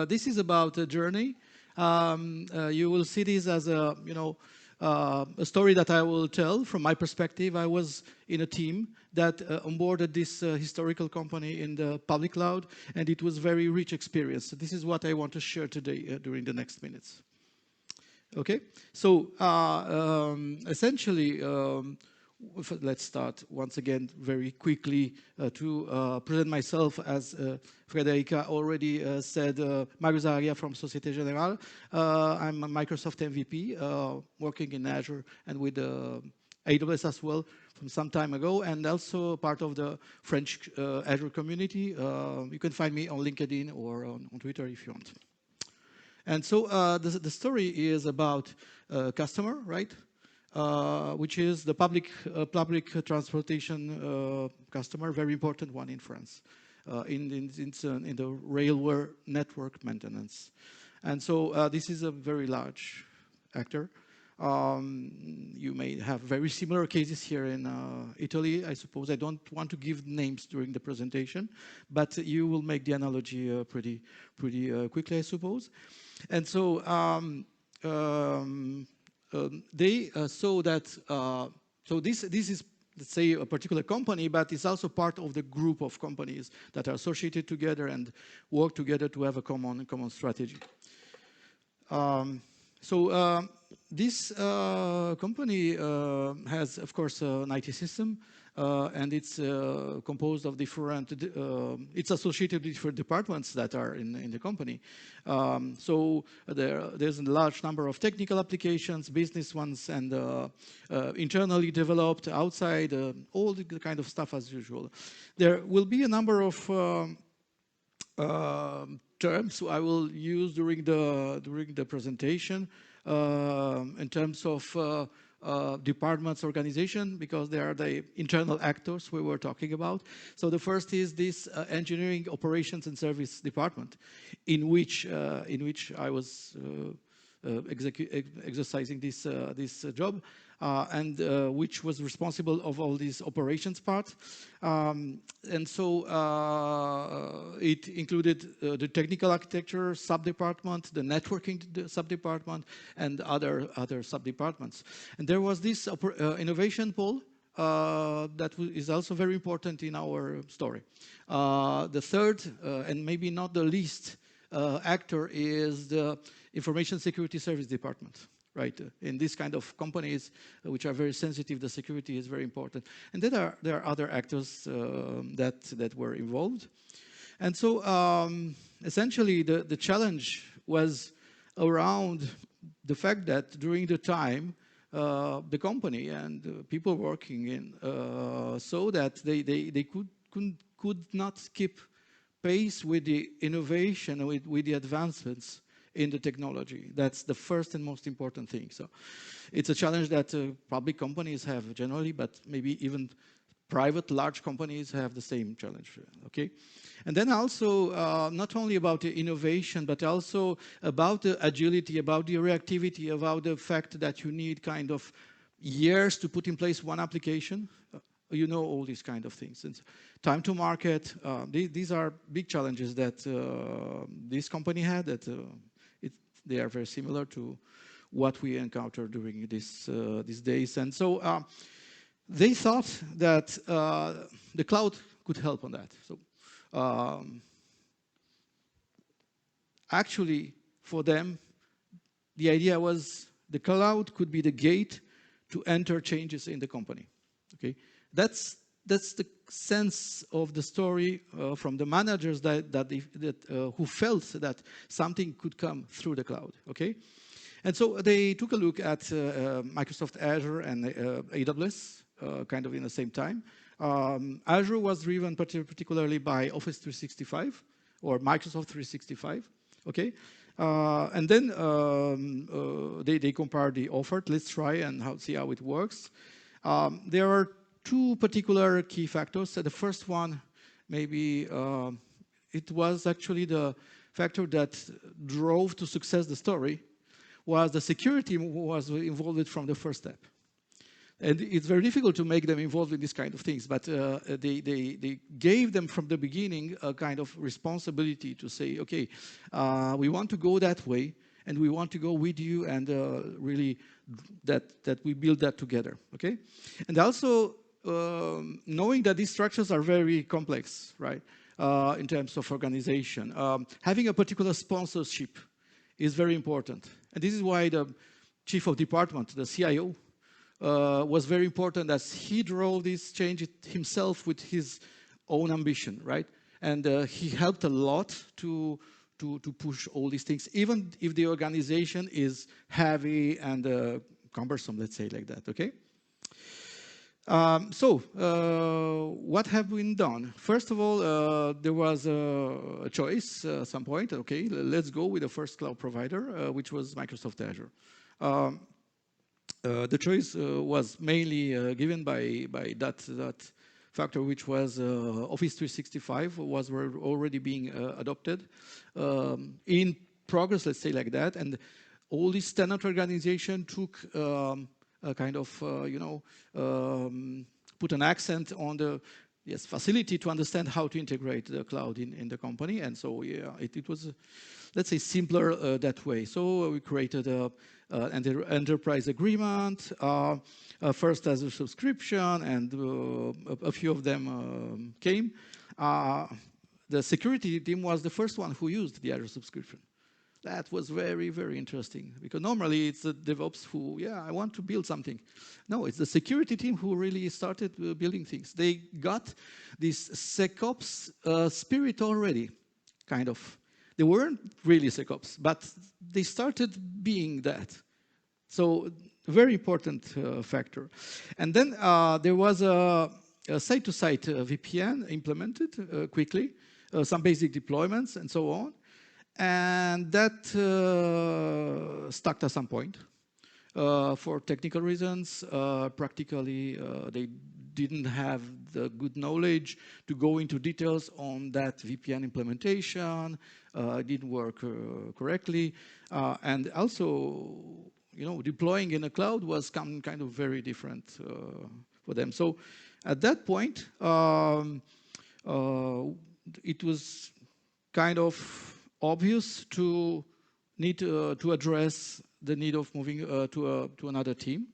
This is about a journey. You will see this as a, a story that I will tell from my perspective. I was in a team that onboarded this historical company in the public cloud, and it was very rich experience. So this is what I want to share today during the next minutes. Okay, so essentially, let's start once again very quickly to present myself. As Frederica already said, Marius Zaharia from Société Générale. I'm a Microsoft MVP, working in Azure and with AWS as well from some time ago, and also part of the French Azure community. You can find me on LinkedIn or on Twitter if you want. And so the story is about a customer, right? Which is the public transportation customer, very important one in France, in the railway network maintenance. And so this is a very large actor. You may have very similar cases here in Italy, I suppose. I don't want to give names during the presentation, but you will make the analogy pretty quickly, I suppose. And so they saw that, so this is, let's say, a particular company, but it's also part of the group of companies that are associated together and work together to have a common strategy. This company has, of course, an IT system, and it's composed of different, it's associated with different departments that are in the company. So there's a large number of technical applications, business ones, and internally developed, outside, all the kind of stuff as usual. There will be a number of terms I will use during the presentation in terms of departments, organization, because they are the internal actors we were talking about. So the first is this engineering, operations, and service department, in which I was exercising this job, and which was responsible of all these operations part. And so it included the technical architecture sub-department, the networking sub-department, and other sub-departments. And there was this innovation pole that is also very important in our story. The third, and maybe not the least, actor is the information security service department. Right, in this kind of companies which are very sensitive, the security is very important. And then there are other actors that were involved. And so essentially the challenge was around the fact that during the time the company and people working in saw that they could not keep pace with the innovation, with the advancements in the technology. That's the first and most important thing. So it's a challenge that public companies have generally, but maybe even private large companies have the same challenge, okay? And then also not only about the innovation, but also about the agility, about the reactivity, about the fact that you need kind of years to put in place one application. You know, all these kind of things. And time to market, these are big challenges that this company had, that they are very similar to what we encounter during these days. And so they thought that the cloud could help on that. So actually, for them, the idea was the cloud could be the gate to enter changes in the company. Okay, that's the sense of the story from the managers who felt that something could come through the cloud. Okay, and so they took a look at Microsoft Azure and AWS, kind of in the same time. Azure was driven particularly by Office 365 or Microsoft 365. Okay, and then they compared the offer. Let's try and see how it works. There are two particular key factors. So the first one, maybe it was actually the factor that drove to success the story, was the security was involved from the first step. And it's very difficult to make them involved in these kind of things, but they gave them from the beginning a kind of responsibility to say, okay, we want to go that way, and we want to go with you, and really that we build that together, okay? And also knowing that these structures are very complex, right, in terms of organization. Having a particular sponsorship is very important. And this is why the chief of department, the CIO, was very important, as he drove this change himself with his own ambition, right? And he helped a lot to push all these things, even if the organization is heavy and cumbersome, let's say like that, okay? What have been done? First of all, there was a choice at some point. Okay, let's go with the first cloud provider, which was Microsoft Azure. The choice was mainly given by that factor, which was Office 365 was already being adopted in progress, let's say like that, and all this tenant organization took a kind of put an accent on the facility to understand how to integrate the cloud in the company, and so yeah, it was let's say simpler that way. So we created an enterprise agreement, first as a subscription, and a few of them came. The security team was the first one who used the Azure subscription. That was very, very interesting, because normally it's the DevOps who, yeah, I want to build something. No, it's the security team who really started building things. They got this SecOps spirit already, kind of. They weren't really SecOps, but they started being that. So, very important factor. And then there was a site-to-site VPN implemented quickly, some basic deployments and so on. And that stuck at some point. For technical reasons, practically they didn't have the good knowledge to go into details on that VPN implementation. It didn't work correctly. And also, you know, deploying in a cloud was kind of very different for them. So at that point, it was kind of obvious to need to address the need of moving to another team,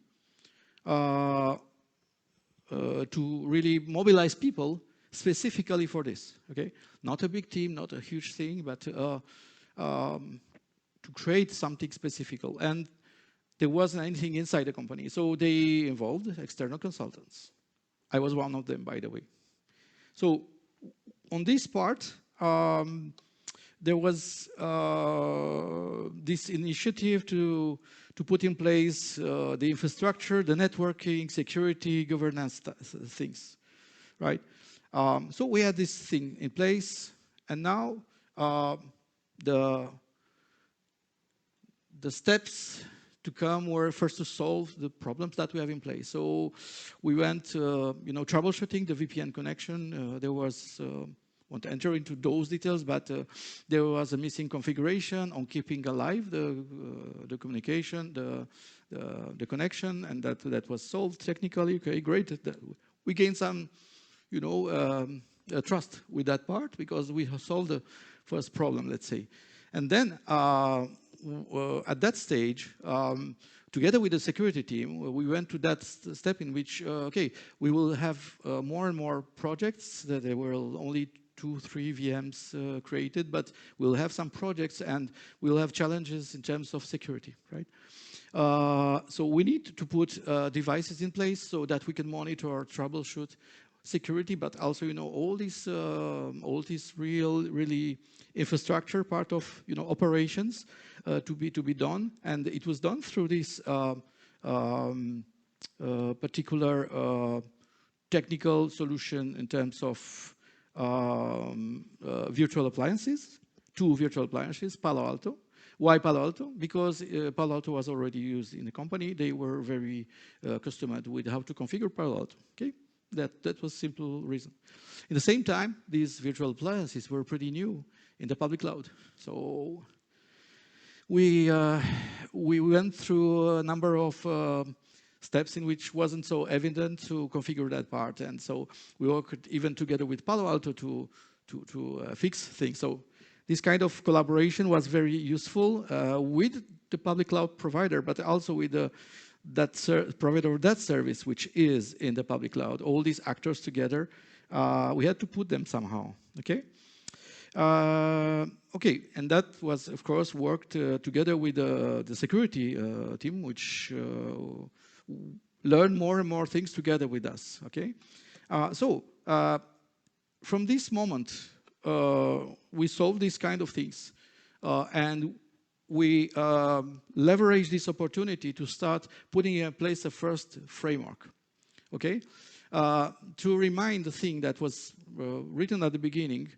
to really mobilize people specifically for this. Okay, not a big team, not a huge thing, but to create something specific. And there wasn't anything inside the company, so they involved external consultants. I was one of them, by the way. So on this part, there was this initiative to put in place the infrastructure, the networking, security, governance things, right? So we had this thing in place, and now the steps to come were first to solve the problems that we have in place. So we went, troubleshooting the VPN connection. There was won't enter into those details, but there was a missing configuration on keeping alive the communication, the connection, and that was solved technically. Okay, great. We gained some, trust with that part, because we have solved the first problem, let's say. And then at that stage, together with the security team, we went to that step in which, we will have more and more projects, that there were only 2-3 VMs created, but we'll have some projects and we'll have challenges in terms of security, right? So we need to put devices in place so that we can monitor or troubleshoot security, but also, all this really infrastructure part of, operations to be done. And it was done through this particular technical solution in terms of virtual appliances, 2 virtual appliances, Palo Alto. Why Palo Alto? Because Palo Alto was already used in the company. They were very accustomed with how to configure Palo Alto. Okay, that was simple reason. At the same time, these virtual appliances were pretty new in the public cloud. So we went through a number of steps in which wasn't so evident to configure that part. And so we worked even together with Palo Alto to fix things. So this kind of collaboration was very useful with the public cloud provider, but also with the provider of that service, which is in the public cloud. All these actors together, we had to put them somehow, okay? Okay, and that was, of course, worked together with the security team, which learned more and more things together with us, okay? From this moment, we solved these kind of things, and we leveraged this opportunity to start putting in place a first framework, okay? To remind the thing that was written at the beginning,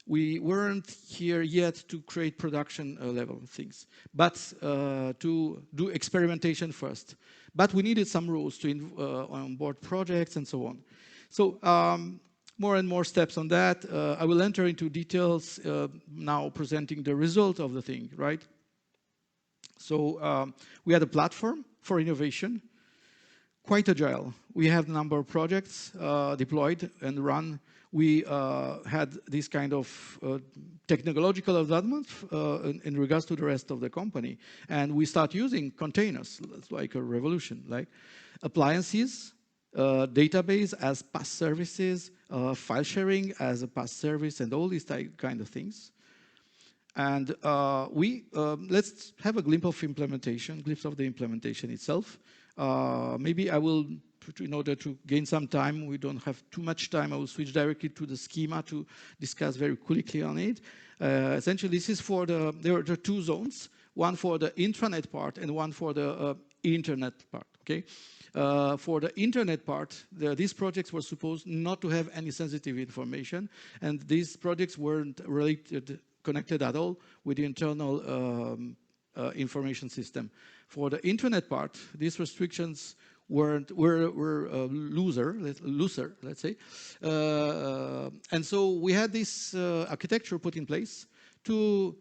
we weren't here yet to create production level things, but to do experimentation first. But we needed some rules to onboard projects and so on. So more and more steps on that. I will enter into details now presenting the result of the thing, right? So we had a platform for innovation, quite agile. We had a number of projects deployed and run. We had this kind of technological development in regards to the rest of the company. And we start using containers. It's like a revolution, like appliances, database as PaaS services, file sharing as a PaaS service, and all these kind of things. And let's have a glimpse of the implementation itself. Maybe I will, in order to gain some time, we don't have too much time, I will switch directly to the schema to discuss very quickly on it. Essentially, this is for there are two zones, one for the intranet part and one for the internet part, okay? For the internet part, these projects were supposed not to have any sensitive information, and these projects weren't connected at all with the internal information system. For the internet part, these restrictions were looser, let's say. And so we had this architecture put in place to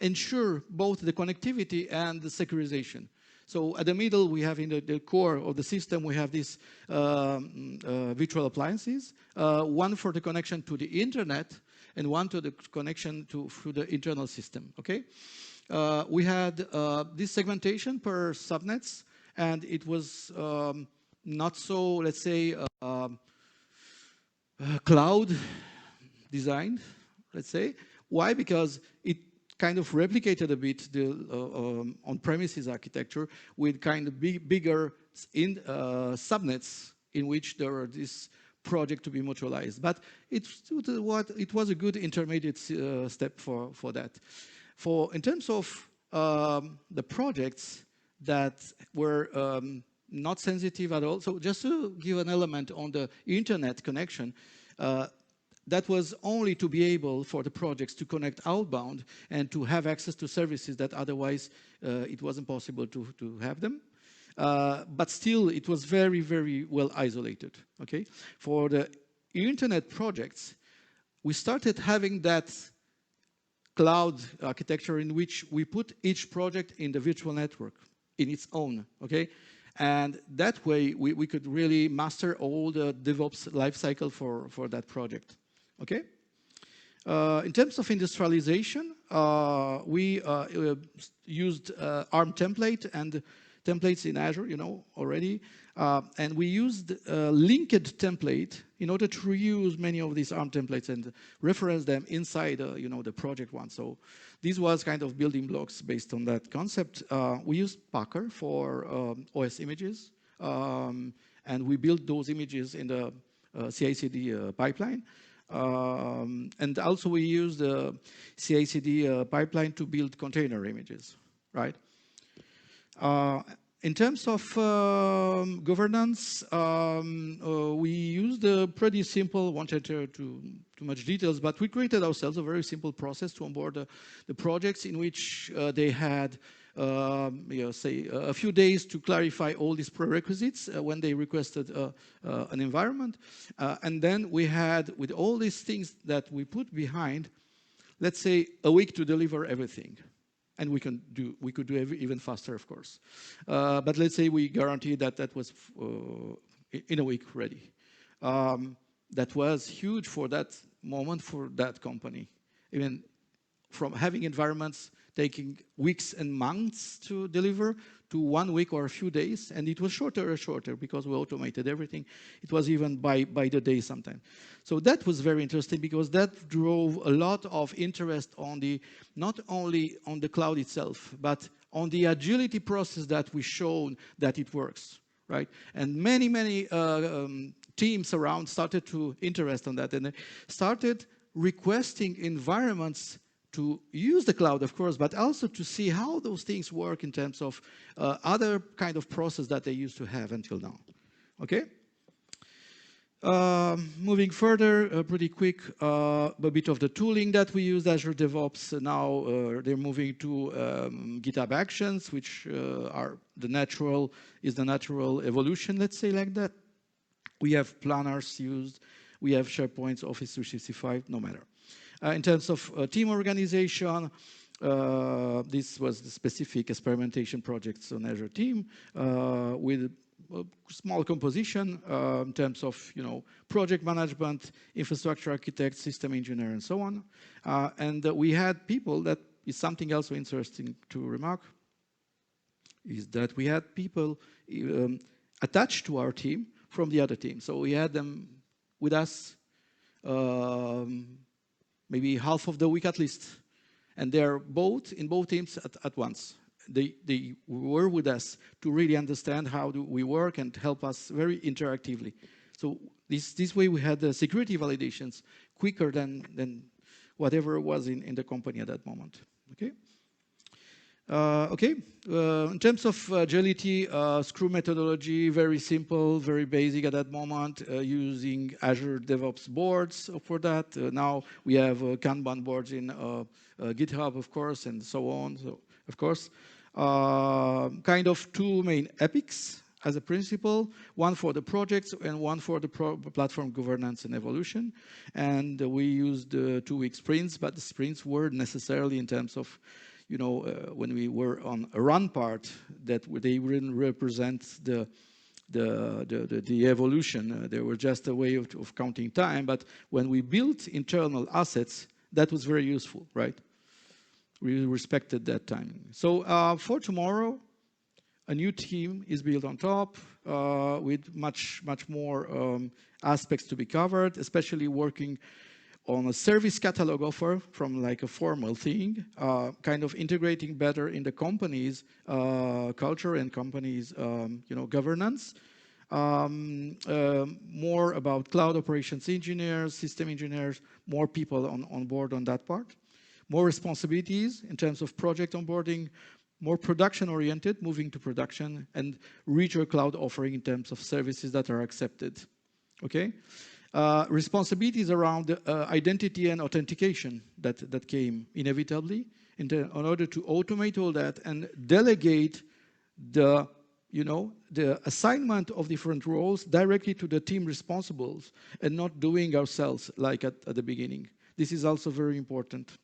ensure both the connectivity and the securization. So at the middle, we have in the core of the system, we have these virtual appliances, one for the connection to the internet and one to the connection through the internal system, okay? We had this segmentation per subnets, and it was not so, let's say, cloud designed, let's say. Why? Because it kind of replicated a bit the on-premises architecture with kind of bigger subnets in which there were this project to be mutualized. But it was a good intermediate step for that. In terms of the projects that were not sensitive at all, so just to give an element on the internet connection, that was only to be able for the projects to connect outbound and to have access to services that otherwise it wasn't possible to have them. But still, it was very, very well isolated, okay? For the internet projects, we started having that cloud architecture in which we put each project in the virtual network in its own, okay? And that way, we could really master all the DevOps lifecycle for that project, okay? In terms of industrialization, we used ARM template and templates in Azure, you know, already. And we used a linked template in order to reuse many of these ARM templates and reference them inside, you know, the project one. So this was kind of building blocks based on that concept. We used Packer for OS images, and we built those images in the CI/CD pipeline. And also we used the CI/CD pipeline to build container images, right? In terms of governance, we used a pretty simple, won't enter too much details, but we created ourselves a very simple process to onboard the projects in which they had, you know, say, a few days to clarify all these prerequisites when they requested an environment. And then we had, with all these things that we put behind, let's say, a week to deliver everything. And we could do even faster, of course. But let's say we guaranteed that that was in a week ready. That was huge for that moment for that company. Even from having environments taking weeks and months to deliver to 1 week or a few days, and it was shorter and shorter because we automated everything. It was even by the day sometimes. So that was very interesting because that drove a lot of interest on not only on the cloud itself, but on the agility process that we showed that it works, right? And many teams around started to interest on that, and they started requesting environments to use the cloud, of course, but also to see how those things work in terms of other kind of process that they used to have until now. Okay? Moving further, pretty quick, a bit of the tooling that we use, Azure DevOps. Now they're moving to GitHub Actions, which is the natural evolution, let's say like that. We have planners used. We have SharePoint, Office 365, no matter. In terms of team organization, this was the specific experimentation projects on Azure team with a small composition in terms of project management, infrastructure architect, system engineer, and so on. And we had people, that is something else interesting to remark, is that we had people attached to our team from the other team. So we had them with us maybe half of the week at least. And they're in both teams at once. They were with us to really understand how do we work and help us very interactively. So this way we had the security validations quicker than whatever was in the company at that moment. Okay? In terms of agility, Scrum methodology, very simple, very basic at that moment, using Azure DevOps boards for that. Now we have Kanban boards in GitHub, of course, and so on. So, of course, kind of two main epics as a principle, one for the projects and one for the platform governance and evolution. And we used 2-week sprints, but the sprints were necessarily in terms of when we were on a run part, that they wouldn't represent the evolution. They were just a way of counting time. But when we built internal assets, that was very useful, right? We respected that timing. So for tomorrow, a new team is built on top with much more aspects to be covered, especially working on a service catalog offer from like a formal thing, kind of integrating better in the company's culture and company's governance. More about cloud operations engineers, system engineers, more people on board on that part. More responsibilities in terms of project onboarding, more production-oriented, moving to production, and richer cloud offering in terms of services that are accepted. Okay? Responsibilities around identity and authentication that came inevitably in order to automate all that and delegate the assignment of different roles directly to the team responsibles and not doing ourselves like at the beginning. This is also very important.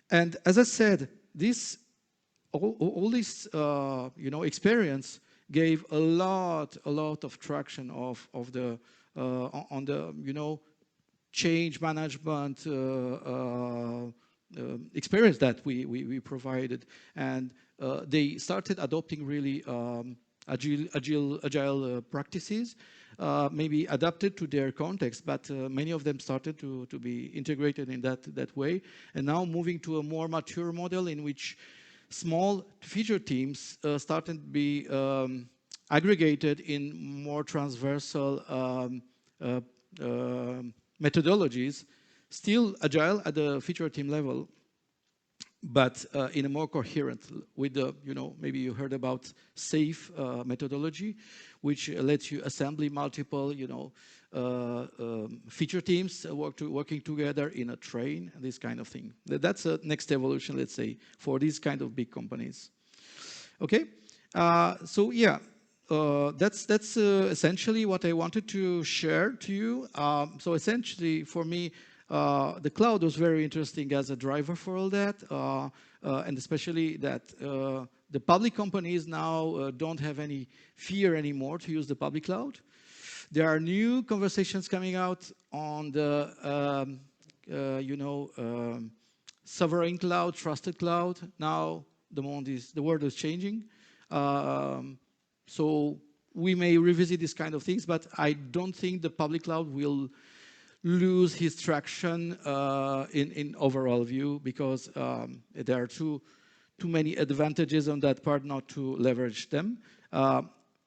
And as I said, all this experience gave a lot of traction on the change management experience that we provided, and they started adopting really agile practices, maybe adapted to their context, but many of them started to be integrated in that way, and now moving to a more mature model in which small feature teams started to be aggregated in more transversal methodologies, still agile at the feature team level, but in a more coherent with the, maybe you heard about SAFe methodology, which lets you assemble multiple, feature teams working together in a train, this kind of thing. That's a next evolution, let's say, for these kind of big companies. Okay, so yeah. That's essentially what I wanted to share to you. So essentially, for me, the cloud was very interesting as a driver for all that. and especially that the public companies now don't have any fear anymore to use the public cloud. There are new conversations coming out on the, sovereign cloud, trusted cloud. Now the world is changing. So we may revisit these kind of things, but I don't think the public cloud will lose his traction in overall view, because there are too many advantages on that part not to leverage them.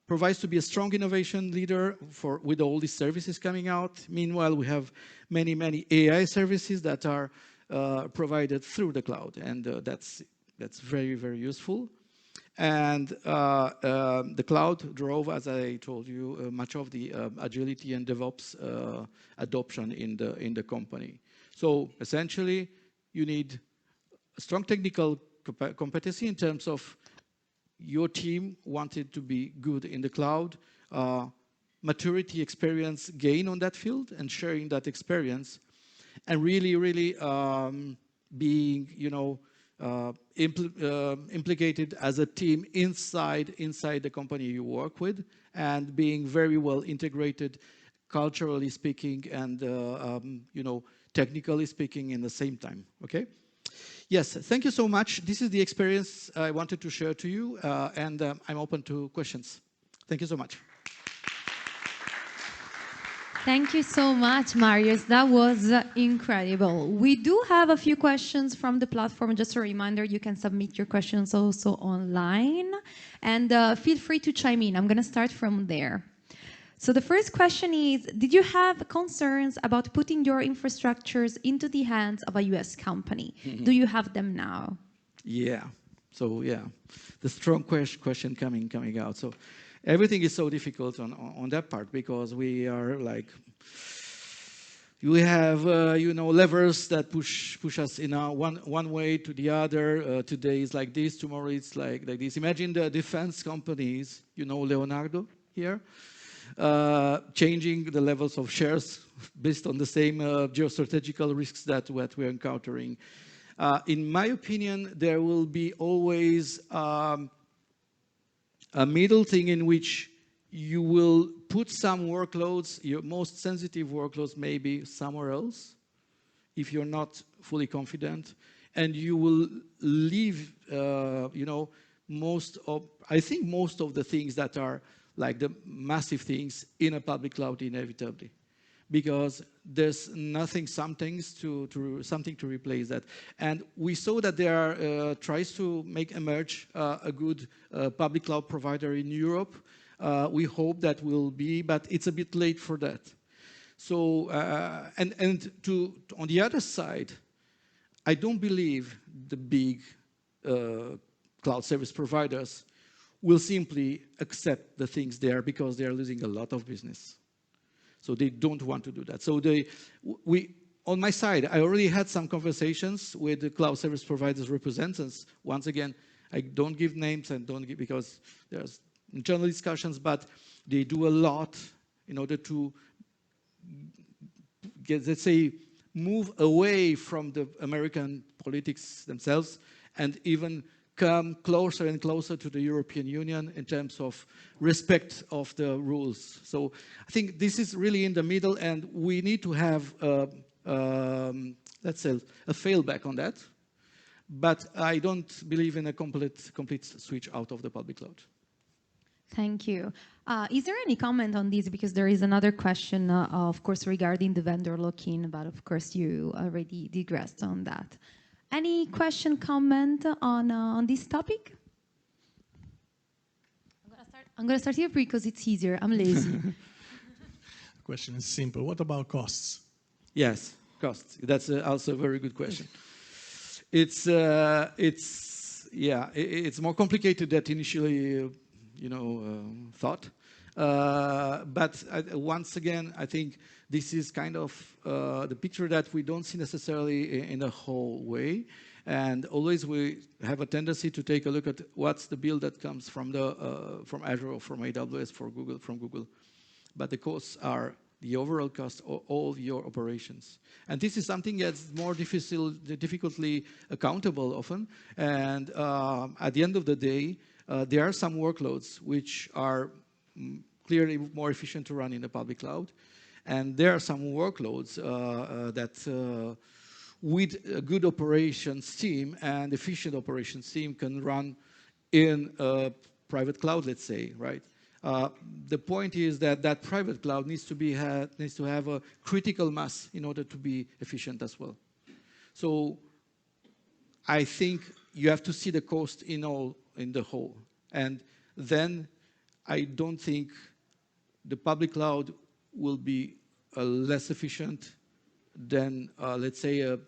Provides to be a strong innovation leader with all these services coming out. Meanwhile, we have many AI services that are provided through the cloud, and that's very, very useful. And the cloud drove, as I told you, much of the agility and DevOps adoption in the company. So essentially, you need a strong technical competency in terms of your team wanted to be good in the cloud, maturity, experience gain on that field, and sharing that experience, and really being, implicated as a team inside the company you work with, and being very well integrated, culturally speaking, and technically speaking in the same time. Okay. Yes, thank you so much. This is the experience I wanted to share to you, and I'm open to questions. Thank you so much. Thank you so much, Marius. That was incredible. We do have a few questions from the platform. Just a reminder, you can submit your questions also online. And feel free to chime in. I'm going to start from there. So the first question is, did you have concerns about putting your infrastructures into the hands of a US company? Mm-hmm. Do you have them now? Yeah. So yeah, the strong question coming out. So everything is so difficult on that part, because we are like, we have levers that push us in one way to the other. Today is like this, tomorrow it's like this. Imagine the defense companies, Leonardo here, changing the levels of shares based on the same geostrategical risks that what we're encountering. In my opinion, there will be always a middle thing in which you will put some workloads, your most sensitive workloads, maybe somewhere else, if you're not fully confident, and you will leave, most of the things that are like the massive things in a public cloud inevitably, because there's something to replace that. And we saw that there are tries to emerge a good public cloud provider in Europe. We hope that will be, but it's a bit late for that. So on the other side, I don't believe the big cloud service providers will simply accept the things there, because they are losing a lot of business. So they don't want to do that. So on my side, I already had some conversations with the cloud service providers representatives. Once again, I don't give names and don't give, because there's internal discussions, but they do a lot in order to get, let's say, move away from the American politics themselves, and even come closer and closer to the European Union in terms of respect of the rules. So I think this is really in the middle, and we need to have, let's say, a failback on that. But I don't believe in a complete switch out of the public cloud. Thank you. Is there any comment on this? Because there is another question, of course, regarding the vendor lock-in, but of course you already digressed on that. Any question, comment on this topic? I'm going to start here because it's easier. I'm lazy. The question is simple. What about costs? Yes, costs. That's also a very good question. It's more complicated than initially, thought. But once again, I think this is kind of the picture that we don't see necessarily in a whole way. And always we have a tendency to take a look at what's the bill that comes from Azure or from AWS, from Google. But the costs are the overall cost of all your operations. And this is something that's more difficultly accountable often. And at the end of the day, there are some workloads which are clearly more efficient to run in the public cloud. And there are some workloads that with a good operations team and efficient operations team can run in a private cloud, let's say, right? The point is that that private cloud needs to have a critical mass in order to be efficient as well. So I think you have to see the cost in the whole. And then I don't think the public cloud will be less efficient than, let's say, a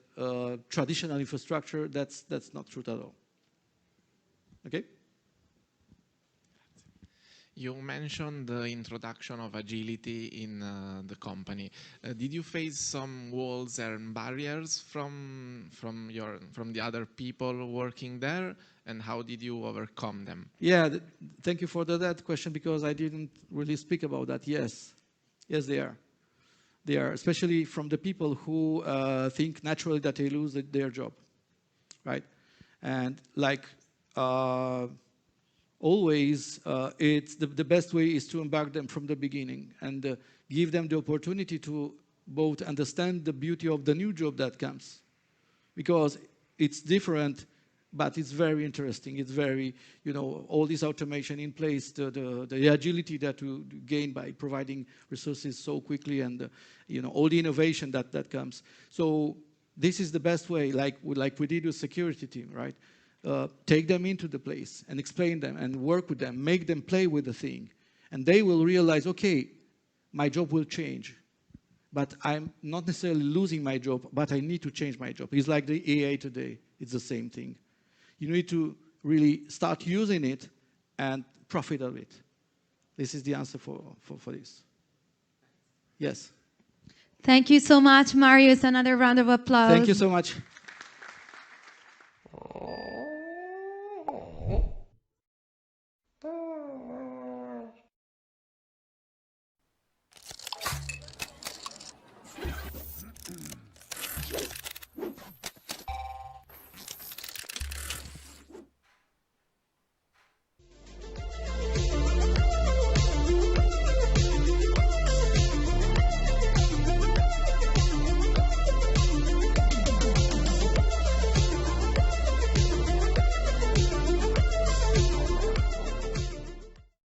traditional infrastructure. That's not true at all. Okay? You mentioned the introduction of agility in the company. Did you face some walls and barriers from the other people working there, and how did you overcome them? Yeah, thank you for that question, because I didn't really speak about that. Yes, they are. They are, especially from the people who think naturally that they lose their job, right? And like always, it's the best way is to embark them from the beginning and give them the opportunity to both understand the beauty of the new job that comes, because it's different, but it's very interesting. It's very, all this automation in place, the agility that you gain by providing resources so quickly, and all the innovation that comes. So this is the best way, like we did with security team, right? Take them into the place and explain them and work with them, make them play with the thing. And they will realize, okay, my job will change, but I'm not necessarily losing my job, but I need to change my job. It's like the AI today. It's the same thing. You need to really start using it and profit of it. This is the answer for this. Yes. Thank you so much, Marius. Another round of applause. Thank you so much.